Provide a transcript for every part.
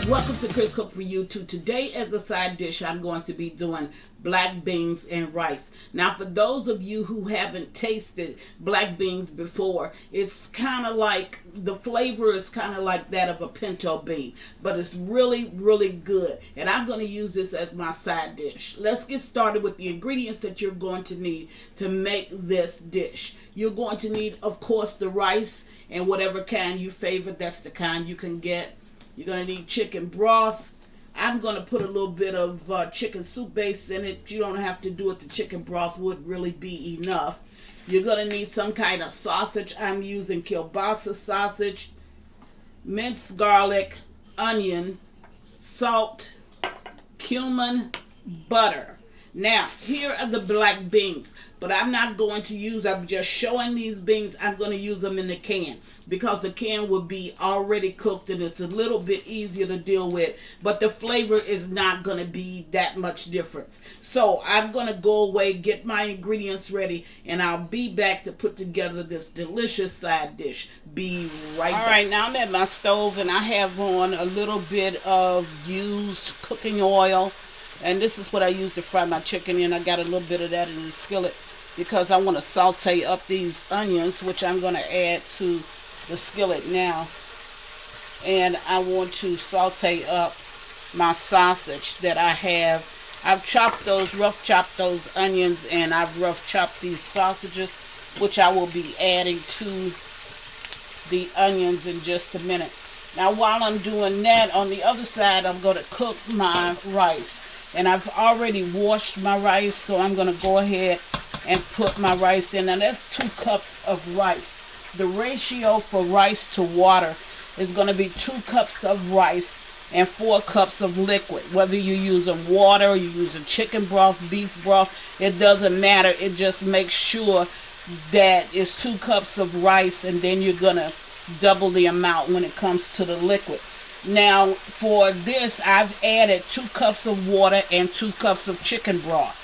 Welcome to Chris Cook for YouTube. Today as a side dish I'm going to be doing black beans and rice. Now for those of you who haven't tasted black beans before, it's kind of like, the flavor is kind of like that of a pinto bean, but it's really good, and I'm going to use this as my side dish. Let's get started with the ingredients that you're going to need to make this dish. You're going to need, of course, the rice, and whatever kind you favor, that's the kind you can get. You're going to need chicken broth. I'm going to put a little bit of chicken soup base in it. You don't have to do it. The chicken broth would really be enough. You're going to need some kind of sausage. I'm using kielbasa sausage, minced garlic, onion, salt, cumin, butter. Now, here are the black beans, but I'm not going to use, I'm just showing these beans. I'm going to use them in the can because the can will be already cooked and it's a little bit easier to deal with, but the flavor is not going to be that much difference. So I'm going to go away, get my ingredients ready, and I'll be back to put together this delicious side dish. Be right back. All right, now I'm at my stove and I have on a little bit of used cooking oil. And this is what I use to fry my chicken in. I got a little bit of that in the skillet because I want to saute up these onions, which I'm going to add to the skillet now. And I want to saute up my sausage that I have. I've rough chopped those onions, and I've rough chopped these sausages, which I will be adding to the onions in just a minute. Now while I'm doing that, on the other side, I'm going to cook my rice. And I've already washed my rice, so I'm going to go ahead and put my rice in. Now that's 2 cups of rice. The ratio for rice to water is going to be 2 cups of rice and 4 cups of liquid. Whether you're using water or you're using chicken broth, beef broth, it doesn't matter. It just makes sure that it's 2 cups of rice, and then you're going to double the amount when it comes to the liquid. Now, for this, I've added 2 cups of water and 2 cups of chicken broth.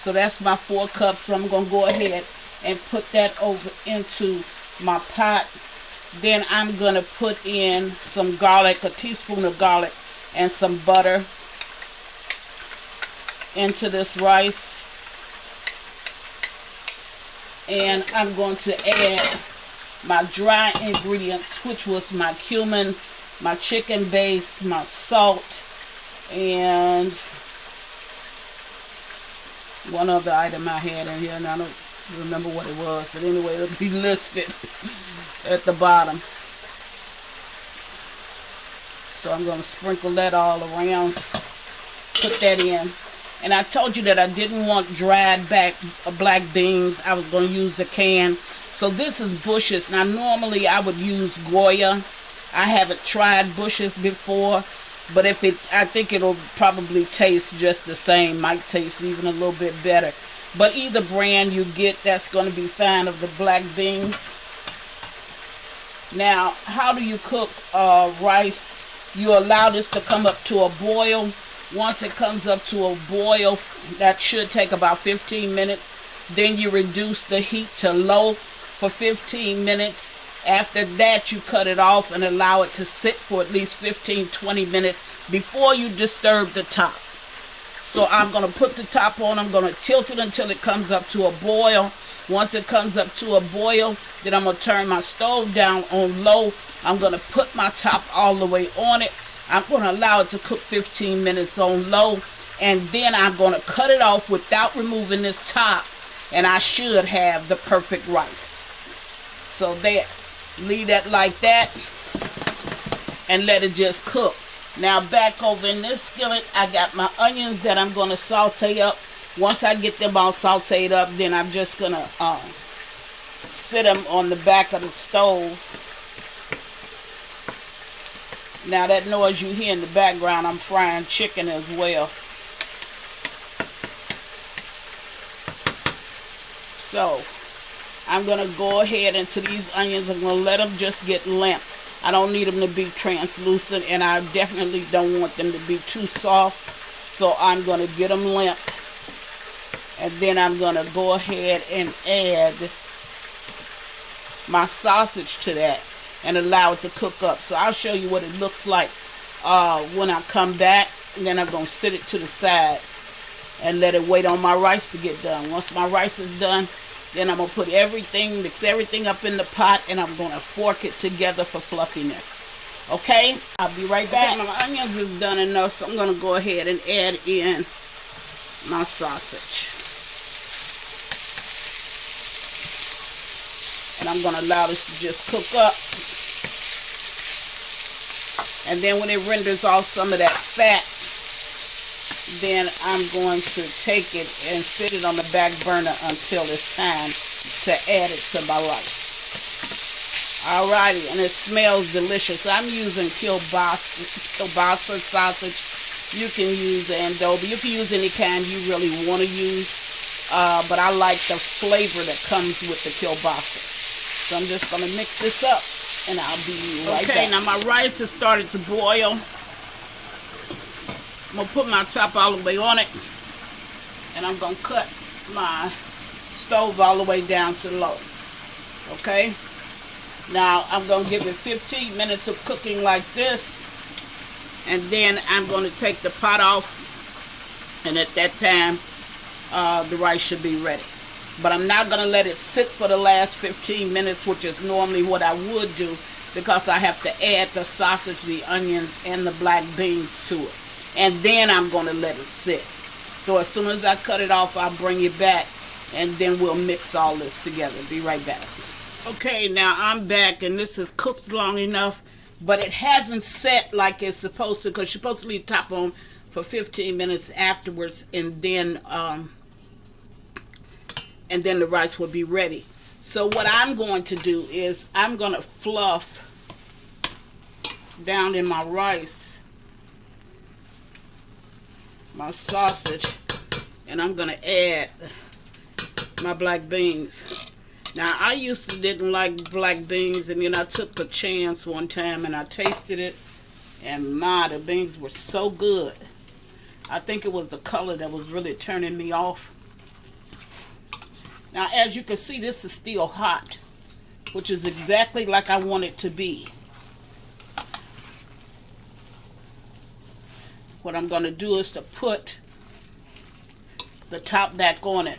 So that's my 4 cups. So I'm going to go ahead and put that over into my pot. Then I'm going to put in some garlic, a teaspoon of garlic, and some butter into this rice. And I'm going to add my dry ingredients, which was my cumin, my chicken base, my salt, and one other item I had in here, and I don't remember what it was, but anyway, it'll be listed at the bottom. So I'm going to sprinkle that all around, put that in. And I told you that I didn't want dried black beans. I was going to use the can. So this is Bush's. Now normally I would use Goya. I haven't tried Bush's before, but I think it'll probably taste just the same. Might taste even a little bit better. But either brand you get, that's going to be fine, of the black beans. Now, how do you cook rice? You allow this to come up to a boil. Once it comes up to a boil, that should take about 15 minutes. Then you reduce the heat to low for 15 minutes. After that, you cut it off and allow it to sit for at least 15-20 minutes before you disturb the top. So I'm going to put the top on. I'm going to tilt it until it comes up to a boil. Once it comes up to a boil, then I'm going to turn my stove down on low. I'm going to put my top all the way on it. I'm going to allow it to cook 15 minutes on low, and then I'm going to cut it off without removing this top, and I should have the perfect rice. So there, leave that like that and let it just cook. Now back over in this skillet, I got my onions that I'm going to saute up. Once I get them all sauteed up, then I'm just going to sit them on the back of the stove. Now that noise you hear in the background, I'm frying chicken as well. So I'm going to go ahead into these onions. I'm going to let them just get limp. I don't need them to be translucent, and I definitely don't want them to be too soft. So I'm going to get them limp. And then I'm going to go ahead and add my sausage to that. and allow it to cook up. So I'll show you what it looks like when I come back, and then I'm going to sit it to the side and let it wait on my rice to get done. Once my rice is done, then I'm going to put everything, mix everything up in the pot, and I'm going to fork it together for fluffiness. Okay? I'll be right back. Okay, my onions is done enough, so I'm going to go ahead and add in my sausage. And I'm going to allow this to just cook up. And then when it renders off some of that fat, then I'm going to take it and sit it on the back burner until it's time to add it to my rice. Alrighty, and it smells delicious. I'm using kielbasa sausage. You can use adobo. You can use any kind you really want to use, but I like the flavor that comes with the kielbasa. So I'm just going to mix this up, and I'll be right back. Okay, now my rice has started to boil. I'm going to put my top all the way on it, and I'm going to cut my stove all the way down to low. Okay? Now, I'm going to give it 15 minutes of cooking like this, and then I'm going to take the pot off, and at that time, the rice should be ready. But I'm not going to let it sit for the last 15 minutes, which is normally what I would do, because I have to add the sausage, the onions, and the black beans to it. And then I'm going to let it sit. So as soon as I cut it off, I'll bring it back, and then we'll mix all this together. Be right back. Okay, now I'm back, and this is cooked long enough, but it hasn't set like it's supposed to, because you're supposed to leave the top on for 15 minutes afterwards, and then the rice will be ready. So what I'm going to do is I'm going to fluff down in my rice my sausage, and I'm going to add my black beans. Now, I used to didn't like black beans, and then I took a chance one time and I tasted it, and the beans were so good. I think it was the color that was really turning me off. Now, as you can see, this is still hot, which is exactly like I want it to be. What I'm going to do is to put the top back on it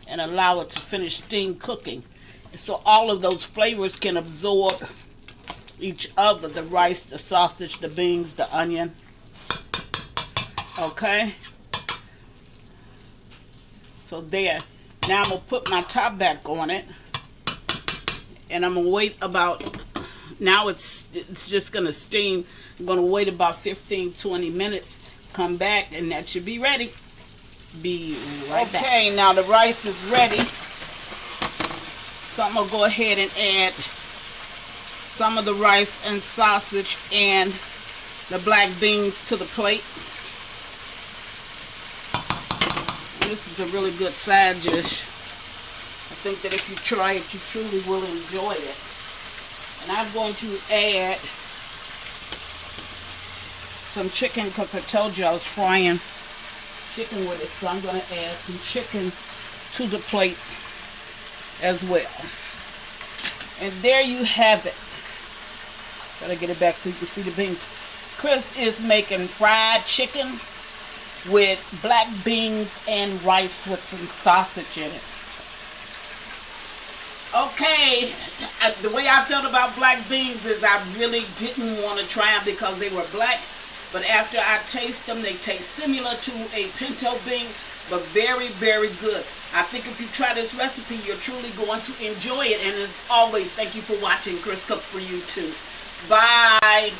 and allow it to finish steam cooking. So all of those flavors can absorb each other, the rice, the sausage, the beans, the onion. Okay? So there. Now I'm going to put my top back on it, and I'm going to wait about, now it's just going to steam. I'm going to wait about 15-20 minutes, come back, and that should be ready. Be right back. Okay, now the rice is ready. So I'm going to go ahead and add some of the rice and sausage and the black beans to the plate. This is a really good side dish. I think that if you try it, you truly will enjoy it. And I'm going to add some chicken, because I told you I was frying chicken with it. So I'm going to add some chicken to the plate as well. And there you have it. Gotta get it back so you can see the beans. Chris is making fried chicken with black beans and rice with some sausage in it. Okay, the way I felt about black beans is I really didn't want to try them because they were black. But after I taste them, they taste similar to a pinto bean, but very, very good. I think if you try this recipe, you're truly going to enjoy it. And as always, thank you for watching Chris Cook For You Too. Bye.